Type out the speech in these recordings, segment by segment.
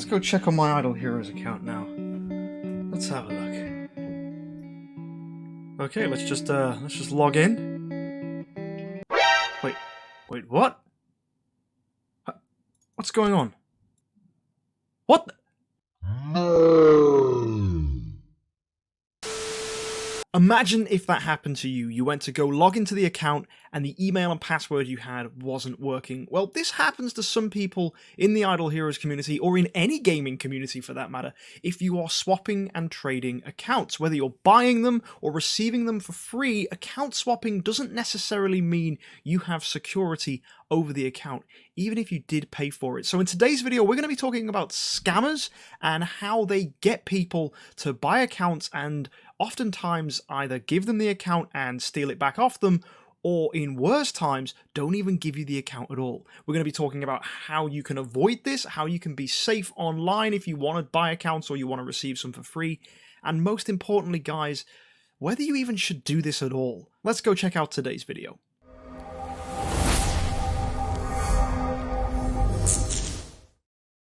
let's go check on my Idle Heroes account now. Let's have a look. Okay, let's just log in. Wait, what? What's going on? What? Imagine if that happened to you. You went to go log into the account and the email and password you had wasn't working. Well, this happens to some people in the Idle Heroes community, or in any gaming community for that matter, if you are swapping and trading accounts. Whether you're buying them or receiving them for free, account swapping doesn't necessarily mean you have security over the account, even if you did pay for it. So in today's video, we're going to be talking about scammers and how they get people to buy accounts and oftentimes either give them the account and steal it back off them, or in worse times, don't even give you the account at all. We're going to be talking about how you can avoid this, how you can be safe online if you want to buy accounts or you want to receive some for free, and most importantly, guys, whether you even should do this at all. Let's go check out today's video.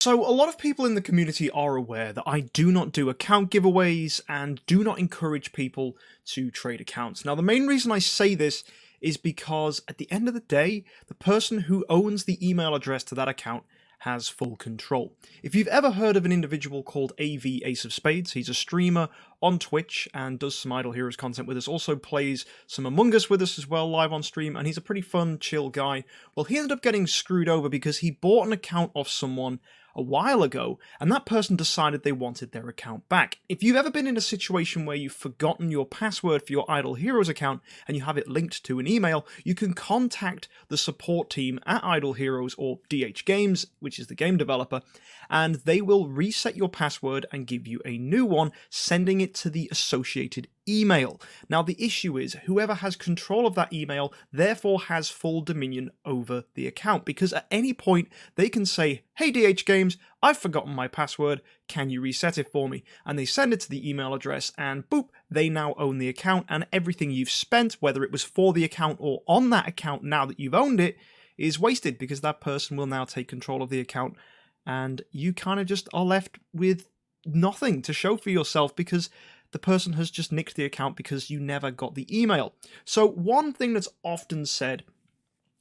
So a lot of people in the community are aware that I do not do account giveaways and do not encourage people to trade accounts. Now, the main reason I say this is because at the end of the day, the person who owns the email address to that account has full control. If you've ever heard of an individual called AV Ace of Spades, he's a streamer on Twitch and does some Idle Heroes content with us, also plays some Among Us with us as well live on stream, and he's a pretty fun, chill guy. Well, he ended up getting screwed over because he bought an account off someone a while ago, and that person decided they wanted their account back. If you've ever been in a situation where you've forgotten your password for your Idle Heroes account and you have it linked to an email, you can contact the support team at Idle Heroes or DH Games, which is the game developer, and they will reset your password and give you a new one, sending it to the associated email. Now, the issue is whoever has control of that email therefore has full dominion over the account, because at any point they can say, "Hey DH Games, I've forgotten my password, can you reset it for me?" And they send it to the email address and boop, they now own the account, and everything you've spent, whether it was for the account or on that account now that you've owned it, is wasted, because that person will now take control of the account and you kind of just are left with nothing to show for yourself because the person has just nicked the account because you never got the email. So one thing that's often said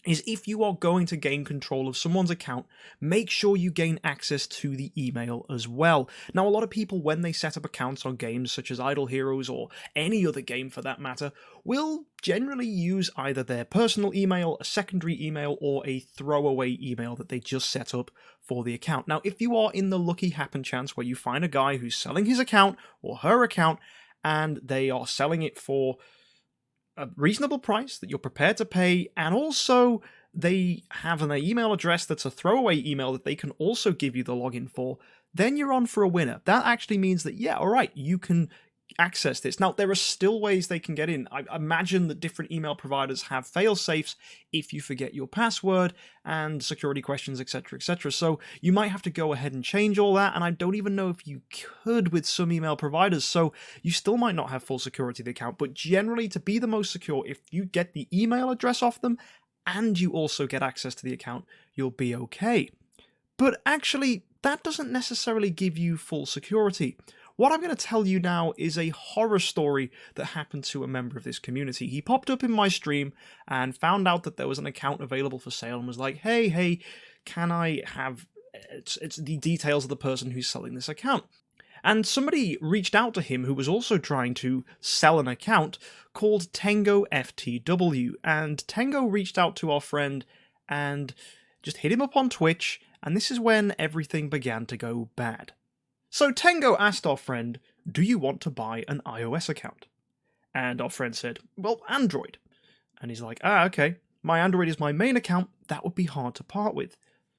is if you are going to gain control of someone's account, make sure you gain access to the email as well. Now, a lot of people, when they set up accounts on games such as Idle Heroes or any other game for that matter, will generally use either their personal email, a secondary email, or a throwaway email that they just set up for the account. Now, if you are in the lucky happen chance where you find a guy who's selling his account or her account and they are selling it for a reasonable price that you're prepared to pay, and also they have an email address that's a throwaway email that they can also give you the login for, then you're on for a winner. That actually means that, yeah, alright, you can access this. Now, there are still ways they can get in. I imagine that different email providers have fail-safes if you forget your password and security questions, etc., etc. So you might have to go ahead and change all that, and I don't even know if you could with some email providers, so you still might not have full security of the account. But generally, to be the most secure, if you get the email address off them and you also get access to the account, you'll be okay. But actually, that doesn't necessarily give you full security. What I'm going to tell you now is a horror story that happened to a member of this community. He popped up in my stream and found out that there was an account available for sale and was like, hey, can I have it's the details of the person who's selling this account? And somebody reached out to him who was also trying to sell an account called Tango FTW. And Tango reached out to our friend and just hit him up on Twitch, and this is when everything began to go bad. So Tango asked our friend, "Do you want to buy an iOS account?" And our friend said, "Well, Android." And he's like, "Okay, my Android is my main account, that would be hard to part with."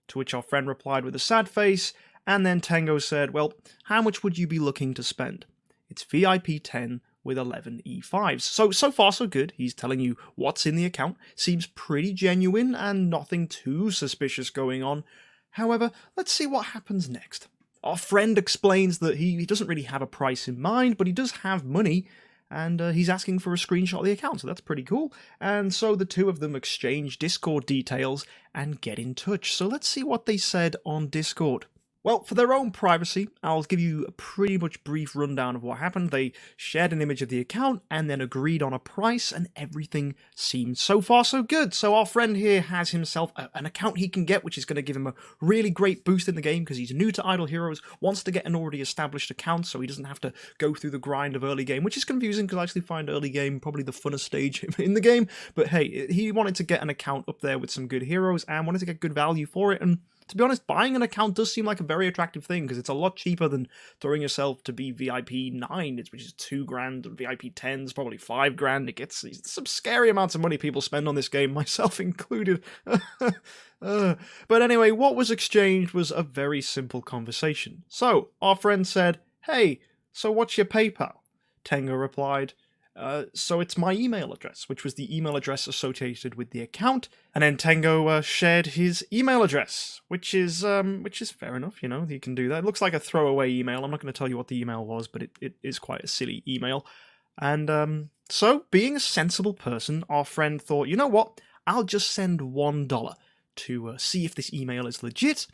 To which our friend replied with a sad face, and then Tango said, "Well, how much would you be looking to spend?" It's VIP 10 with 11 E5s. So far so good. He's telling you what's in the account, seems pretty genuine and nothing too suspicious going on. However, let's see what happens next. Our friend explains that he doesn't really have a price in mind, but he does have money, and he's asking for a screenshot of the account, so that's pretty cool. And so the two of them exchange Discord details and get in touch. So let's see what they said on Discord. Well, for their own privacy, I'll give you a pretty much brief rundown of what happened. They shared an image of the account and then agreed on a price, and everything seemed so far so good. So our friend here has himself an account he can get, which is going to give him a really great boost in the game because he's new to Idle Heroes, wants to get an already established account so he doesn't have to go through the grind of early game, which is confusing because I actually find early game probably the funnest stage in the game. But hey, he wanted to get an account up there with some good heroes and wanted to get good value for it, and to be honest, buying an account does seem like a very attractive thing because it's a lot cheaper than throwing yourself to be VIP 9, which is 2 grand, and VIP 10 is probably 5 grand. It gets some scary amounts of money people spend on this game, myself included. But anyway, what was exchanged was a very simple conversation. So, our friend said, "Hey, so what's your PayPal?" Tengo replied, "So it's my email address," which was the email address associated with the account. And then Tango shared his email address, which is fair enough. You can do that. It looks like a throwaway email. I'm not going to tell you what the email was, but it is quite a silly email. And so, being a sensible person, our friend thought, you know what? I'll just send $1 to see if this email is legit.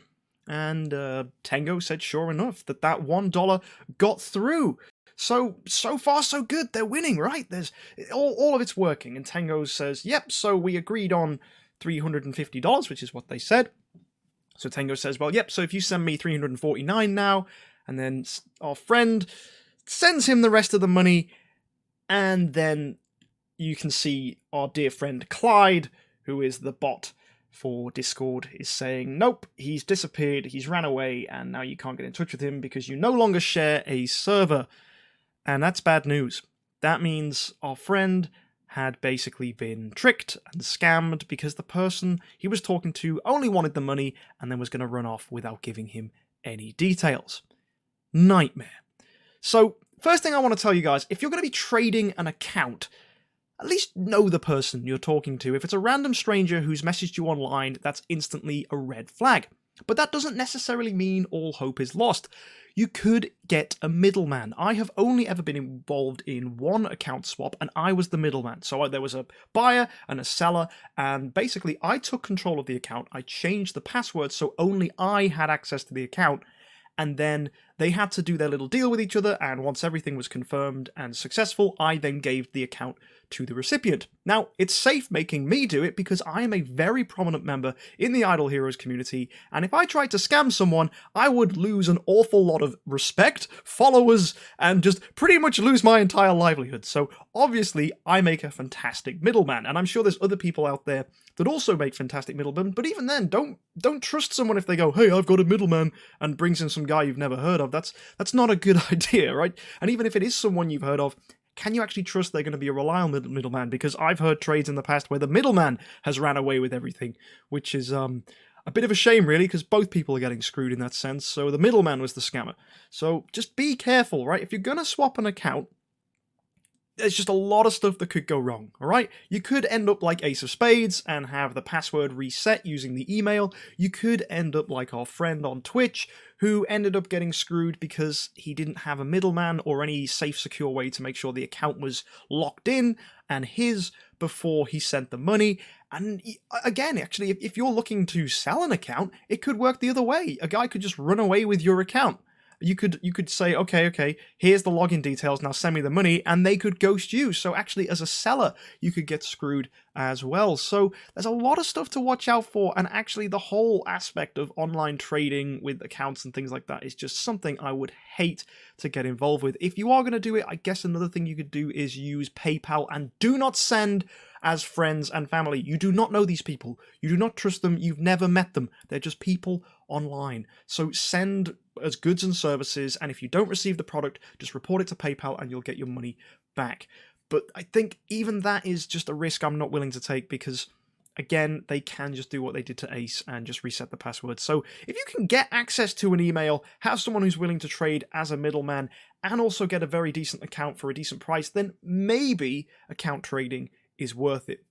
And Tango said, sure enough, that $1 got through. So far so good. They're winning, right? There's all of it's working. And Tango says, "Yep." So we agreed on $350, which is what they said. So Tango says, "Well, yep. So if you send me $349 now," and then our friend sends him the rest of the money, and then you can see our dear friend Clyde, who is the bot for Discord, is saying, "Nope, he's disappeared. He's ran away, and now you can't get in touch with him because you no longer share a server." And that's bad news. That means our friend had basically been tricked and scammed because the person he was talking to only wanted the money and then was going to run off without giving him any details. Nightmare. So, first thing I want to tell you guys, if you're going to be trading an account, at least know the person you're talking to. If it's a random stranger who's messaged you online, that's instantly a red flag. But that doesn't necessarily mean all hope is lost. You could get a middleman. I have only ever been involved in one account swap, and I was the middleman. So there was a buyer and a seller, and basically I took control of the account. I changed the password so only I had access to the account, and then they had to do their little deal with each other, and once everything was confirmed and successful, I then gave the account to the recipient. Now, it's safe making me do it because I am a very prominent member in the Idle Heroes community, and if I tried to scam someone, I would lose an awful lot of respect, followers, and just pretty much lose my entire livelihood. So obviously, I make a fantastic middleman, and I'm sure there's other people out there that also make fantastic middlemen, but even then, don't trust someone if they go, "Hey, I've got a middleman," and brings in some guy you've never heard of. That's not a good idea, right? And even if it is someone you've heard of, can you actually trust they're going to be a reliable middleman? Because I've heard trades in the past where the middleman has ran away with everything, which is a bit of a shame, really, because both people are getting screwed in that sense. So the middleman was the scammer. So just be careful, right? If you're going to swap an account, there's just a lot of stuff that could go wrong, alright? You could end up like Ace of Spades and have the password reset using the email. You could end up like our friend on Twitch, who ended up getting screwed because he didn't have a middleman or any safe, secure way to make sure the account was locked in and his before he sent the money. And again, actually, if you're looking to sell an account, it could work the other way. A guy could just run away with your account. You could say, okay, here's the login details, now send me the money, and they could ghost you. So actually, as a seller, you could get screwed as well. So there's a lot of stuff to watch out for, and actually the whole aspect of online trading with accounts and things like that is just something I would hate to get involved with. If you are going to do it, I guess another thing you could do is use PayPal, and do not send as friends and family. You do not know these people. You do not trust them. You've never met them. They're just people online. So send as goods and services, and if you don't receive the product, just report it to PayPal and you'll get your money back. But I think even that is just a risk I'm not willing to take because, again, they can just do what they did to Ace and just reset the password. So if you can get access to an email, have someone who's willing to trade as a middleman, and also get a very decent account for a decent price, then maybe account trading is worth it.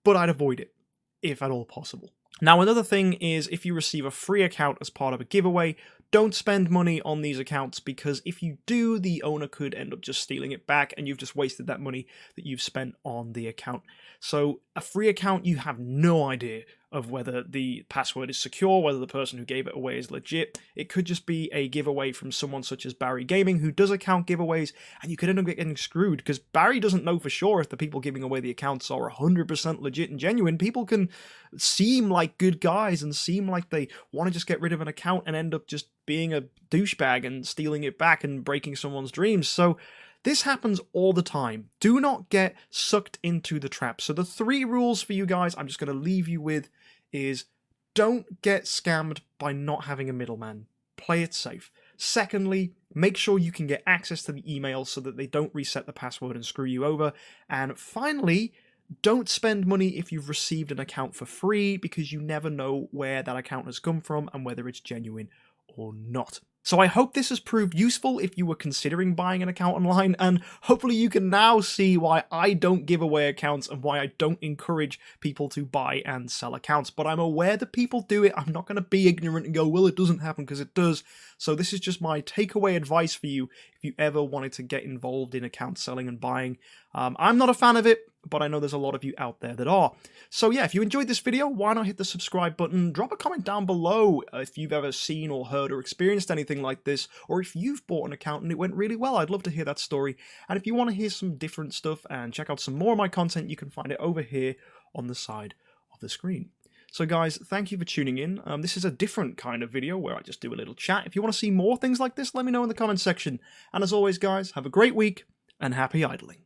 But I'd avoid it, if at all possible. Now, another thing is if you receive a free account as part of a giveaway, don't spend money on these accounts, because if you do, the owner could end up just stealing it back and you've just wasted that money that you've spent on the account. So a free account, you have no idea of whether the password is secure, whether the person who gave it away is legit. It could just be a giveaway from someone such as Barry Gaming, who does account giveaways, and you could end up getting screwed because Barry doesn't know for sure if the people giving away the accounts are 100% legit and genuine. People can seem like good guys and seem like they want to just get rid of an account and end up just being a douchebag and stealing it back and breaking someone's dreams. So this happens all the time. Do not get sucked into the trap. So the 3 rules for you guys I'm just going to leave you with is don't get scammed by not having a middleman. Play it safe. Secondly, make sure you can get access to the email so that they don't reset the password and screw you over. And finally, don't spend money if you've received an account for free, because you never know where that account has come from and whether it's genuine or not. So I hope this has proved useful if you were considering buying an account online, and hopefully you can now see why I don't give away accounts and why I don't encourage people to buy and sell accounts. But I'm aware that people do it. I'm not going to be ignorant and go, well, it doesn't happen, because it does. So this is just my takeaway advice for you if you ever wanted to get involved in account selling and buying. I'm not a fan of it, but I know there's a lot of you out there that are. So yeah, if you enjoyed this video, why not hit the subscribe button? Drop a comment down below if you've ever seen or heard or experienced anything like this, or if you've bought an account and it went really well. I'd love to hear that story. And if you want to hear some different stuff and check out some more of my content, you can find it over here on the side of the screen. So guys, thank you for tuning in. This is a different kind of video where I just do a little chat. If you want to see more things like this, let me know in the comment section. And as always, guys, have a great week and happy idling.